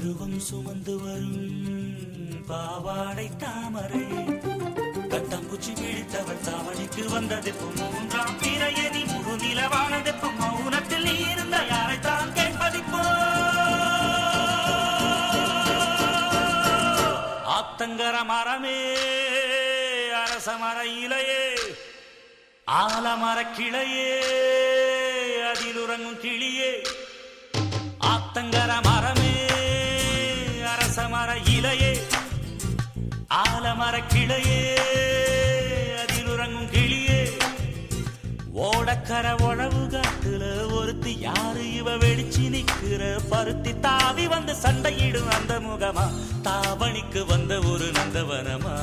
பருவம் சுமந்து வரும் பாவாடை தாமரை கட்டம்பூச்சி பிடித்தவள் தாவணிக்கு வந்ததெப்போ மூன்றாம் பிறையணி முழு நிலவானதெப்போ மௌனத்தில் நீ இருந்த யாரைத்தான் கேட்பதிப்போ ஆத்தங்கர மரமே அரச மர இலையே ஆலமர கிளையே அதில் உறங்கும் கிளியே ஆத்தங்கர மரமே அரச மர இலையே ஆலமர கிளையே அதில் உறங்கும் கிளியே ஓடக்கர உழவு காட்டுல ஒருத்தி யாரு இவ வெளிச்சு நிக்கிற பருத்தி தாவி வந்து சண்டையிடும் அந்த முகமா தாவணிக்கு வந்த ஒரு நந்தவனமா